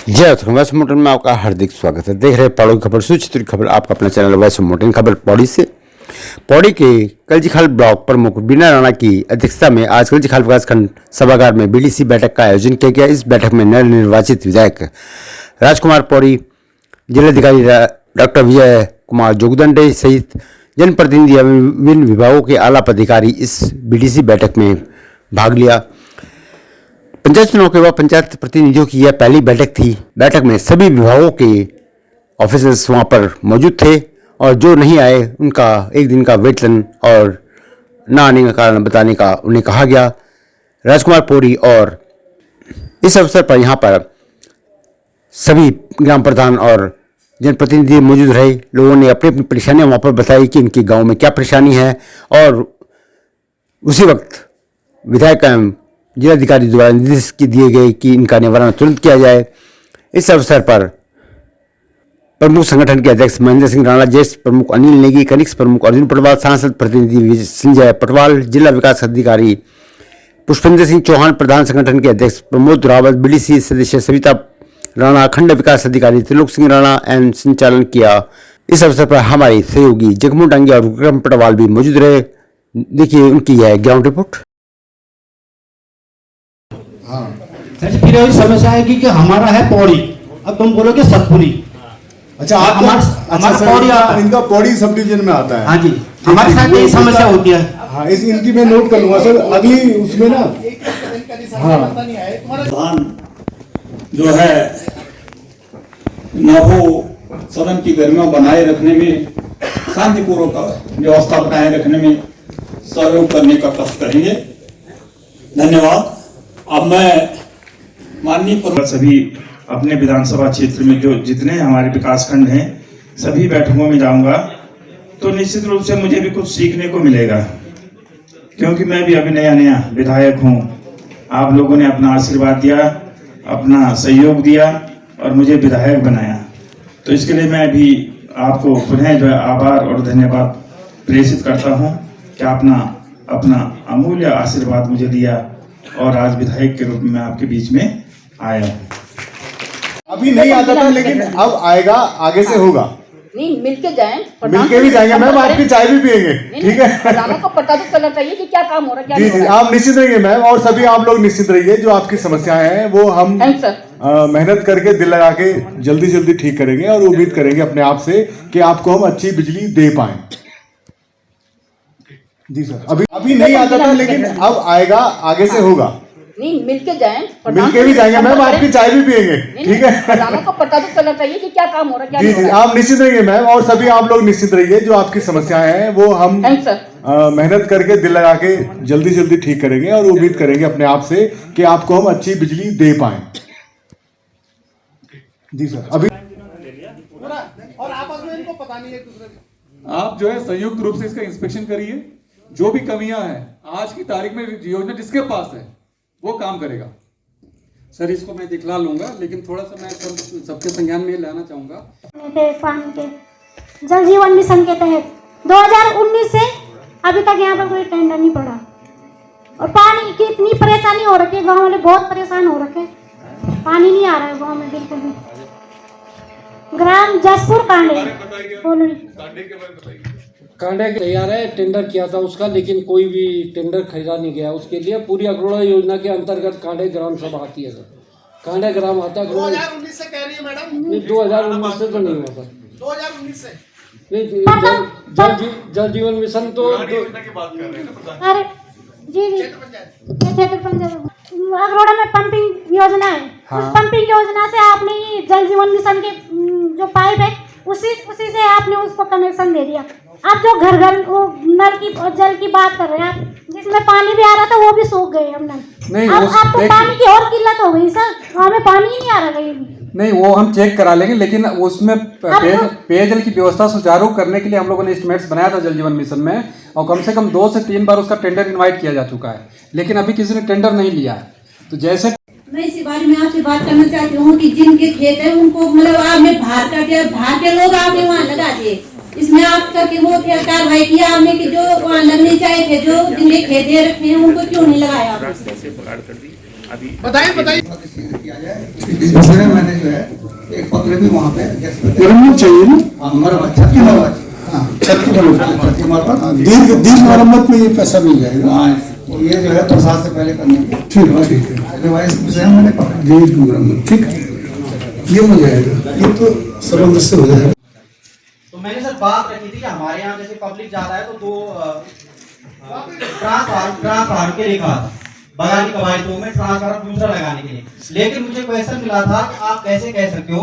जय वैसे मोटन में आपका हार्दिक स्वागत है। देख रहे हैं पौड़ी खबर, सूचित खबर आपका अपना चैनल वैसे मोटन खबर पौड़ी से। पौड़ी के कलजीखाल ब्लॉक प्रमुख बीना राणा की अध्यक्षता में आज कलजीखाल विकासखंड सभागार में बीडीसी बैठक का आयोजन किया गया। इस बैठक में नवनिर्वाचित विधायक राजकुमार पौड़ी, जिलाधिकारी डॉक्टर विजय कुमार जोगदंडे सहित जनप्रतिनिधि एवं विभिन्न विभागों के आला पदाधिकारी इस बीडीसी बैठक में भाग लिया। पंचायत चुनाव के बाद पंचायत प्रतिनिधियों की यह पहली बैठक थी। बैठक में सभी विभागों के ऑफिसर्स वहां पर मौजूद थे और जो नहीं आए उनका एक दिन का वेतन और न आने का कारण बताने का उन्हें कहा गया। राजकुमार पौड़ी और इस अवसर पर यहां पर सभी ग्राम प्रधान और जनप्रतिनिधि मौजूद रहे। लोगों ने अपनी अपनी परेशानियां वहां पर बताई कि इनके गांव में क्या परेशानी है और उसी वक्त विधायक एवं जिलाधिकारी द्वारा निर्देश दिए गए कि इनका निवारण तुरंत किया जाए। इस अवसर पर प्रमुख संगठन के अध्यक्ष महेंद्र सिंह राणा, ज्येष्ठ प्रमुख अनिल नेगी, कनिष्ठ प्रमुख अर्जुन पटवाल, सांसद प्रतिनिधि संजय पटवाल, जिला विकास अधिकारी पुष्पेंद्र सिंह चौहान, प्रधान संगठन के अध्यक्ष प्रमोद रावत, बीडीसी सदस्य सविता राणा, खंड विकास अधिकारी त्रिलोक सिंह राणा एवं संचालन किया। इस अवसर पर हमारे सहयोगी जगमू डांगी और विक्रम पटवाल भी मौजूद रहे। देखिए उनकी यह ग्राउंड रिपोर्ट। सर फिर वही समस्या है कि हमारा है पौड़ी, अब तुम बोलोगे सतपुरी। अच्छा, हमारा पौड़ी, इनका पौड़ी सब डिवीजन में आता है। हाँ जी, हमारे साथ यही समस्या होती है। हाँ, इस इनकी मैं नोट कर लूंगा सर, अगली उसमें ना। हाँ, प्रधान जो है न हो सदन की गरिमा बनाए रखने में, शांतिपूर्वक व्यवस्था बनाए रखने में सहयोग करने का कष्ट करेंगे। धन्यवाद। अब मैं माननीय सभी अपने विधानसभा क्षेत्र में जो जितने हमारे विकासखंड हैं सभी बैठकों में जाऊंगा तो निश्चित रूप से मुझे भी कुछ सीखने को मिलेगा, क्योंकि मैं भी अभी नया नया विधायक हूं। आप लोगों ने अपना आशीर्वाद दिया, अपना सहयोग दिया और मुझे विधायक बनाया, तो इसके लिए मैं भी आपको पुनः जो है आभार और धन्यवाद प्रेषित करता हूं कि आपने अपना अमूल्य आशीर्वाद मुझे दिया और आज विधायक के रूप में आपके बीच में आया हूं। अभी नहीं आता था लेकिन अब आएगा, आगे से होगा। नहीं, मिलके जाएं, मिलके भी जाएंगे मैम, आपकी चाय भी पियेंगे, ठीक है। प्रधानों को पता तो चलना चाहिए कि क्या काम हो रहा है, क्या जी जी, आप निश्चित रहिए मैम, और सभी आप लोग निश्चित रहिए। जो आपकी समस्याएं हैं वो हम मेहनत करके दिल लगा के जल्दी जल्दी ठीक करेंगे और उम्मीद करेंगे अपने आप से कि आपको हम अच्छी बिजली दे पाए। जी सर, अभी नहीं आता था लेकिन अब आएगा, आगे से होगा। नहीं, मिलके जाएं, मिलके भी जाएंगे मैम, आपकी चाय भी पियेंगे, ठीक है। प्रधानों को पता तो चलना चाहिए कि क्या काम हो रहा है, क्या जी जी, आप निश्चित रहिए मैम, और सभी आप लोग निश्चित रहिए। जो आपकी समस्याएं हैं वो हम मेहनत करके दिल लगा के जल्दी जल्दी ठीक करेंगे और उम्मीद करेंगे अपने आप से कि आपको हम अच्छी बिजली दे पाए। जी सर, अभी और आपस में इनको पता नहीं है दूसरे। आप जो है संयुक्त रूप से इसका इंस्पेक्शन करिए, जो भी कमियां हैं आज की तारीख में योजना जिसके पास है वो काम करेगा। सर इसको मैं दिखला लूंगा, लेकिन थोड़ा सा मैं सबके संज्ञान में लाना चाहूंगा। पानी के जल जीवन मिशन के तहत 2019 से अभी तक यहाँ पर कोई टेंडर नहीं पड़ा और पानी की इतनी परेशानी हो रखी है, गाँव वाले बहुत परेशान हो रखे, पानी नहीं आ रहा है गाँव में बिल्कुल भी। ग्राम जसपुर कांडे कांडे तैयार है, टेंडर किया था उसका, लेकिन कोई भी टेंडर खरीदा नहीं गया उसके लिए। पूरी अग्रोड़ा योजना के अंतर्गत कांडे ग्राम सभा आती है सर, कांडे ग्राम आता है। 2019 से कह रही है मैडम? नहीं, 2019 से तो नहीं हुआ सर। 2019 से नहीं, जल जीवन मिशन तो अरे जी जी, क्षेत्र पंचायत अग्रोड़ा में पंपिंग योजना है। हाँ। उस पंपिंग योजना से आपने ये जल जीवन मिशन के जो पाइप है उसी से आपने उसको कनेक्शन दे दिया। आप जो घर घर वो नल की और जल की बात कर रहे हैं, आप जिसमें पानी भी आ रहा था वो भी सूख गए हम नल। अब आपको पानी की और किल्लत हो गई सर, हमें पानी ही नहीं आ रहा कहीं भी। नहीं, वो हम चेक करा लेंगे, लेकिन उसमें पेयजल की व्यवस्था सुचारू करने के लिए हम लोगों ने एस्टिमेट्स बनाया था जल जीवन मिशन में, और कम से कम 2 से 3 बार उसका टेंडर इनवाइट किया जा चुका है, लेकिन अभी किसी ने टेंडर नहीं लिया है। तो जैसे मैं इसी बारे में आपसे बात करना चाहती हूँ कि जिनके खेत है उनको मतलब आपने बाहर के लोग आपने वहाँ लगा दिए, इसमें आपका कि वो कार्रवाई किया आपने कि जो वहाँ लगने चाहिए थे, जो जिनके खेत रखे हैं उनको क्यों नहीं लगाया? बताइए बताइए। मैंने जो है एक पत्र भी वहाँ पे मरम्मत चाहिए ना, मरम्मत छत की मरम्मत, छत की मरम्मत दीर्घ मरम्मत में ये पैसा मिल जाएगा। तो ये जो है प्रसाद से पहले करने की ठीक है, मैंने दीर्घ मरम्मत ठीक है, ये हो जाएगा, ये तो समझ से हो जाएगा। तो मैंने सर बात रखी थी कि हमारे यहाँ जैसे पब्लिक ज्यादा है तो दो ट्रांसफार्मर के लिए कहा था बगानी कवायदों में ट्रांसफार्मर दूसरा लगाने के लिए, लेकिन मुझे क्वेश्चन मिला था कि आप कैसे कह सकते हो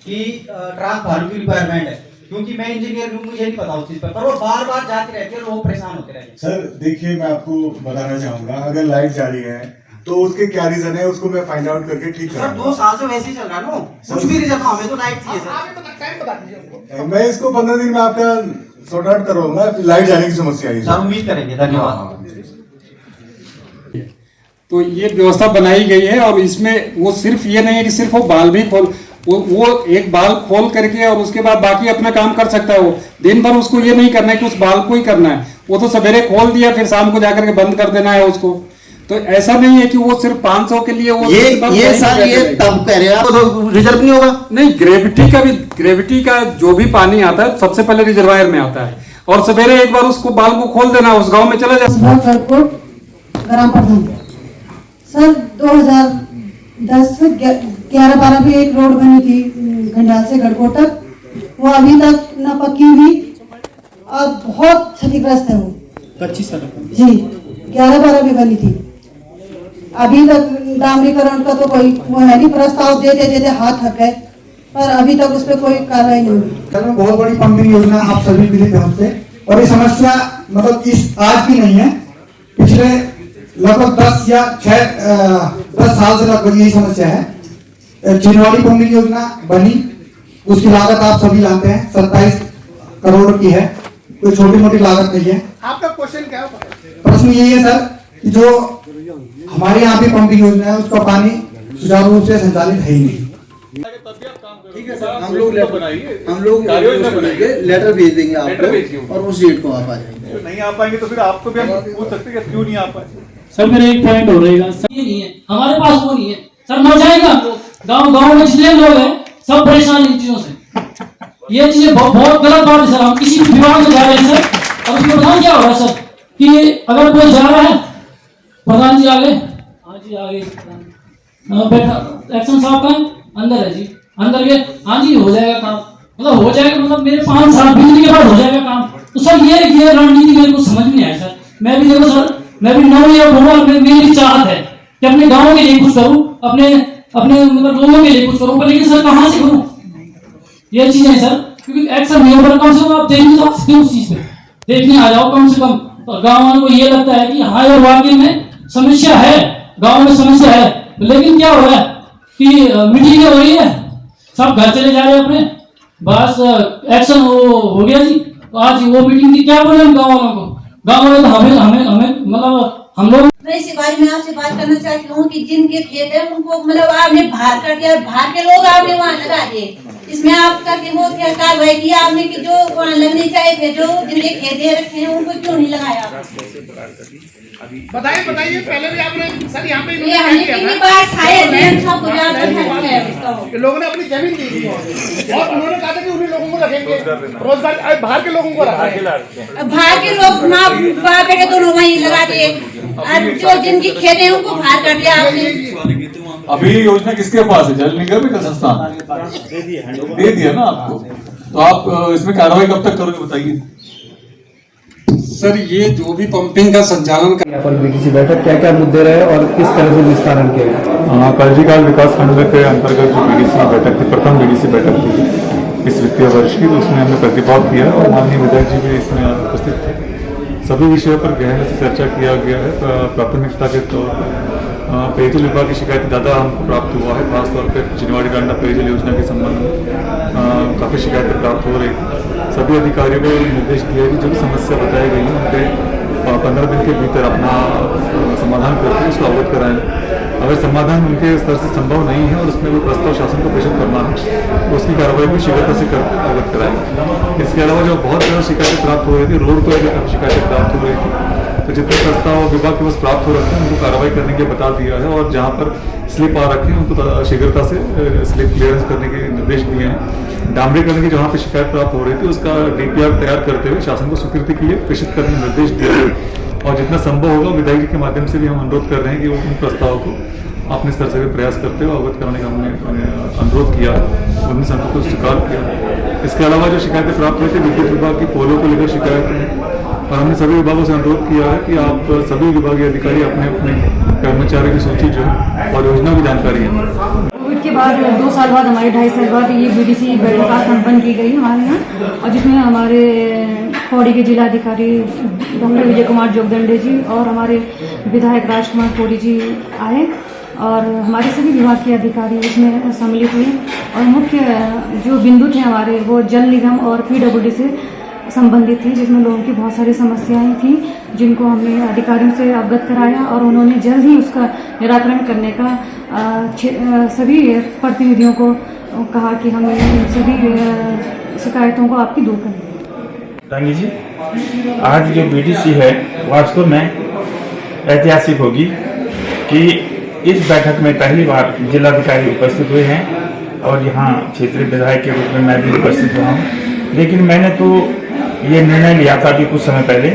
कि ट्रांसफार्मर की रिक्वायरमेंट है, क्योंकि मैं इंजीनियर हूँ, मुझे नहीं पता उस चीज पर वो बार बार जाते रहते हैं, लोग परेशान होते रहते हैं। सर देखिए, मैं आपको बताना चाहूंगा, अगर लाइट जा रही है तो उसके क्या रीजन है, उसको मैं फाइंड आउट करके ठीक सर 2 साल से वैसे ही चल रहा है ना, कुछ भी रीजन, हमें तो लाइट चाहिए सर। मैं इसको 15 दिन में आपका सॉर्ट आउट करवाऊंगा, लाइट जाने की समस्या है सर, उम्मीद करेंगे, धन्यवाद। तो ये व्यवस्था बनाई गई है और इसमें वो सिर्फ ये नहीं है कि सिर्फ वो बाल भी खोल, वो एक बाल खोल करके और उसके बाद बाकी अपना काम कर सकता है। वो दिन भर उसको ये नहीं करना है कि उस बाल को ही करना है, वो तो सवेरे खोल दिया फिर शाम को जाकर के बंद कर देना है उसको। तो ऐसा नहीं है कि वो सिर्फ 500 के लिए वो ये सर ये तब कह रहे हैं तो रिजर्व नहीं होगा। नहीं, ग्रेविटी का जो भी पानी आता है सबसे पहले रिजर्वायर में आता है और सवेरे एक बार उसको बाल को खोल देना, उस गांव में चला जाए। ग्राम प्रधान सर 2010 से 11-12 में एक रोड बनी थी घंडाल से गढ़कोट तक, वो अभी तक न पक्की हुई और बहुत क्षतिग्रस्त है वो, कच्ची सड़क जी 11-12 में बनी थी। अभी तक डामरीकरण का तो कोई वो है नहीं, प्रस्ताव देते देते हाथ थक गए पर अभी तक उस पर कोई कार्रवाई नहीं हुई। बहुत बड़ी पंपिंग योजना आप सभी मिले हमसे, और ये समस्या मतलब इस आज की नहीं है, पिछले लगभग 10 साल से लगभग यही समस्या है। चिनवाड़ी पंपिंग योजना बनी, उसकी लागत आप सभी जानते हैं 27 करोड़ की है, कोई छोटी मोटी लागत नहीं है। आपका क्वेश्चन क्या है? प्रश्न यही है सर कि जो हमारे यहाँ पे पंपिंग योजना है उसका पानी सुचारू रूप से संचालित है ही नहीं। ठीक है सर, हम लोग लेटर भेज देंगे आपको और उस डेट को आप आ जाएंगे। नहीं आ पाएंगे तो फिर आपको भी हम पूछ सकते हैं क्यों नहीं आ पाए। सर मेरा एक पॉइंट हो रहेगा सर, ये नहीं है हमारे पास, वो नहीं है सर, मर जाएगा हम लोग। गाँव में जितने लोग हैं सब परेशान इन चीजों से, ये चीजें बहुत गलत बात है सर। हम किसी भी विभाग में जा रहे हैं सर, और उसमें प्रधान क्या हो रहा है सर कि अगर कोई जा रहा है, प्रधान जी आगे, हाँ जी आगे बैठा, एक्शन साहब का अंदर है जी, अंदर के, हाँ जी हो जाएगा काम, मतलब हो जाएगा, मतलब मेरे 5 साल बिजली के बाद हो जाएगा काम। तो सर ये रणनीति मेरे को समझ नहीं आया सर। मैं भी देखो सर, मैं भी 9 ईयर हूँ और मेरी चाहत है कि अपने गाँव के लिए कुछ करूँ, अपने मतलब लोगों के लिए कुछ करूँ, लेकिन सर कहाँ से करूँ, ये चीजें सर, क्योंकि एक्शन नहीं होगा। कम से कम आप देखने तो सकते उस चीज पे, देखने आ जाओ कम से कम। तो गाँव वालों को ये लगता है कि हाँ यार वाकई में समस्या है, गाँव में समस्या है, लेकिन क्या हो रहा है कि मीटिंग हो रही है, सब घर चले जा रहे हैं अपने, बस एक्शन हो गया जी। तो आज वो मीटिंग थी, क्या बोले हम गाँव वालों को, गाँव वाले तो हमें मतलब हम लोग। मैं इसी बारे में आपसे बात करना चाहती हूँ कि जिनके खेत है उनको मतलब आपने बाहर कर दिया, बाहर के लोग आपने वहाँ लगा दिए, इसमें आपका कि वो क्या कार्रवाई किया आपने कि जो वहाँ लगने चाहिए थे, जो जिनके खेत दे रखे हैं उनको क्यों नहीं लगाया? बताइए पहले भी आपने सर यहाँ पे लोगों ने अपनी जमीन दी थी और उन्होंने कहा था कि उन्हीं लोगों को रखेंगे रोजगार, बाहर के लोगों को रखेंगे, बाहर के लोग माँ बाप बेटे दोनों वहीं लगा दिए, जो जिनकी खेत है उनको बाहर कर दिया आपने। अभी योजना किसके पास है? जल निगम का संस्थान दे दिया ना आपको, तो आप इसमें कार्रवाई कब तक करोगे बताइए सर। ये जो भी पंपिंग का संचालन बीडीसी बैठक क्या क्या मुद्दे रहे और किस तरह से निस्तारण किया गया? कलजीकाल विकास खंड के अंतर्गत जो बीडीसी बैठक थी, प्रथम बीडीसी बैठक थी इस वित्तीय वर्ष की, तो उसमें हमने प्रतिभाग किया और माननीय विधायक जी भी इसमें उपस्थित थे। सभी विषयों पर गहन से चर्चा किया गया है। प्राथमिकता के तौर पर पेयजल विभाग की शिकायत ज़्यादा हमको प्राप्त हुआ है, खासतौर पर चिनवाड़ी डांडा पेयजल योजना के संबंध में काफ़ी शिकायतें प्राप्त हो रही थी। सभी अधिकारियों को निर्देश दिया कि जो भी समस्या बताई गई है उनके 15 दिन के भीतर अपना समाधान करके उसको अवगत कराएं। अगर समाधान उनके स्तर से संभव नहीं है और उसमें कोई प्रस्ताव शासन को प्रेषित करना है तो उसकी कार्रवाई भी शीघ्रता से अवगत कराएंगे। इसके अलावा जो बहुत ज़्यादा शिकायतें प्राप्त हो रही थी, रोड को लेकर शिकायतें प्राप्त हो रही थी, तो जितने प्रस्ताव विभाग के पास प्राप्त हो रखे हैं उनको कार्रवाई करने के बता दिया है, और जहाँ पर स्लिप आ रखे हैं उनको शीघ्रता से स्लिप क्लियरेंस करने के निर्देश दिए हैं। डामरीकरण की जहाँ पे शिकायत प्राप्त हो रही थी उसका DPR तैयार करते हुए शासन को स्वीकृति के लिए प्रेषित करने के निर्देश दिए हैं, और जितना संभव होगा विधायक जी के माध्यम से भी हम अनुरोध कर रहे हैं कि वो उन प्रस्तावों को अपने स्तर से भी प्रयास करते हुए अवगत कराने का हमने अनुरोध किया, उन्होंने संकट को स्वीकार किया। इसके अलावा जो शिकायतें प्राप्त हुई थी विद्युत विभाग की पोलों को लेकर शिकायतें हैं, और हमने सभी विभागों से अनुरोध किया है कि आप सभी विभागीय अधिकारी अपने अपने कर्मचारियों की सूची जो है और योजना की जानकारी है। कोविड के बाद 2 साल बाद हमारे 2.5 साल बाद ये BDC बैठक आज संपन्न की गई हमारे यहाँ, और जिसमें हमारे पौड़ी के जिलाधिकारी डॉक्टर विजय कुमार जोगदंडे जी और हमारे विधायक राजकुमार पौड़ी जी आए, और हमारे सभी विभाग के अधिकारी इसमें सम्मिलित हुए। और मुख्य जो बिंदु थे हमारे वो जल निगम और PWD से संबंधित थे, जिसमें लोगों की बहुत सारी समस्याएं थी जिनको हमने अधिकारियों से अवगत कराया, और उन्होंने जल्द ही उसका निराकरण करने का सभी प्रतिनिधियों को कहा कि हम सभी शिकायतों को आपकी दूर करेंगे। टांगी जी, आज जो BDC है वास्तव में ऐतिहासिक होगी कि इस बैठक में पहली बार जिलाधिकारी उपस्थित हुए हैं, और यहाँ क्षेत्रीय विधायक के रूप में मैं भी उपस्थित हुआ हूँ। लेकिन मैंने तो ये निर्णय लिया था कि कुछ समय पहले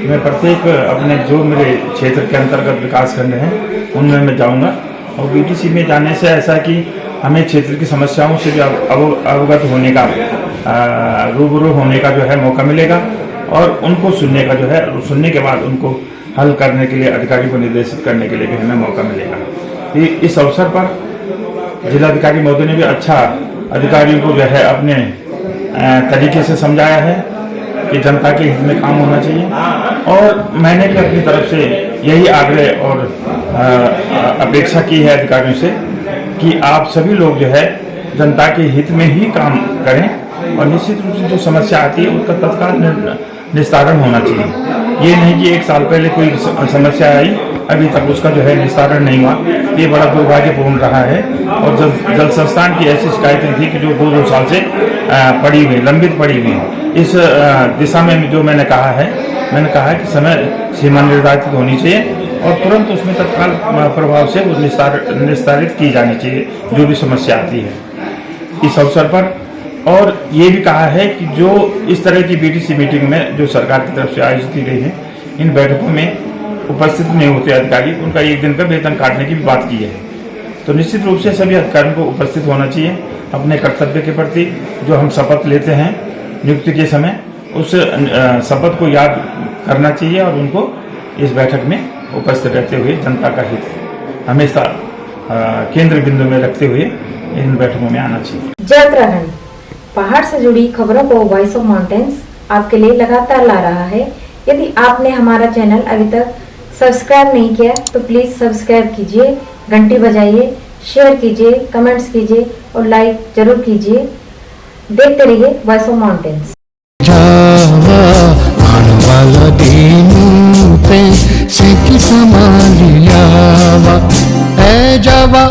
मैं प्रत्येक अपने जो मेरे क्षेत्र के अंतर्गत विकासखंड हैं उनमें मैं जाऊँगा, और BDC में जाने से ऐसा कि हमें क्षेत्र की समस्याओं से भी अवगत होने का, रूबरू होने का जो है मौका मिलेगा, और उनको सुनने का जो है, सुनने के बाद उनको हल करने के लिए अधिकारी को निर्देशित करने के लिए भी हमें मौका मिलेगा। इस अवसर पर जिलाधिकारी महोदय ने भी अच्छा अधिकारियों को जो है अपने तरीके से समझाया है कि जनता के हित में काम होना चाहिए, और मैंने भी अपनी तरफ से यही आग्रह और अपेक्षा की है अधिकारियों से कि आप सभी लोग जो है जनता के हित में ही काम करें, और निश्चित रूप से जो समस्या आती है उसका तत्काल निस्तारण होना चाहिए। ये नहीं कि 1 साल पहले कोई समस्या आई अभी तक उसका जो है निस्तारण नहीं हुआ, ये बड़ा दुर्भाग्यपूर्ण रहा है। और जल संस्थान की ऐसी शिकायतें थी कि जो 2 साल से पड़ी हुई, लंबित पड़ी हुई हैं। इस दिशा में जो मैंने कहा है कि समय सीमा निर्धारित होनी चाहिए, और तुरंत उसमें तत्काल प्रभाव से वो निस्तारित की जानी चाहिए जो भी समस्या आती है इस अवसर पर। और ये भी कहा है कि जो इस तरह की BDC मीटिंग में जो सरकार की तरफ से आयोजित की गई है, इन बैठकों में उपस्थित नहीं होते अधिकारी, उनका 1 दिन का वेतन काटने की भी बात की है। तो निश्चित रूप से सभी अधिकारियों को उपस्थित होना चाहिए अपने कर्तव्य के प्रति। जो हम शपथ लेते हैं नियुक्ति के समय, उस शपथ को याद करना चाहिए, और उनको इस बैठक में उपस्थित रहते हुए जनता का हित हमेशा केंद्र बिंदु में रखते हुए इन बैठकों में आना चाहिए। जय उत्तराखंड, पहाड़ से जुड़ी खबरों को वॉइस ऑफ माउंटेन्स आपके लिए लगातार ला रहा है। यदि आपने हमारा चैनल अभी तक सब्सक्राइब नहीं किया तो प्लीज सब्सक्राइब कीजिए, घंटी बजाइए, शेयर कीजिए, कमेंट्स कीजिए और लाइक जरूर कीजिए। देखते रहिए voice of mountains. A Java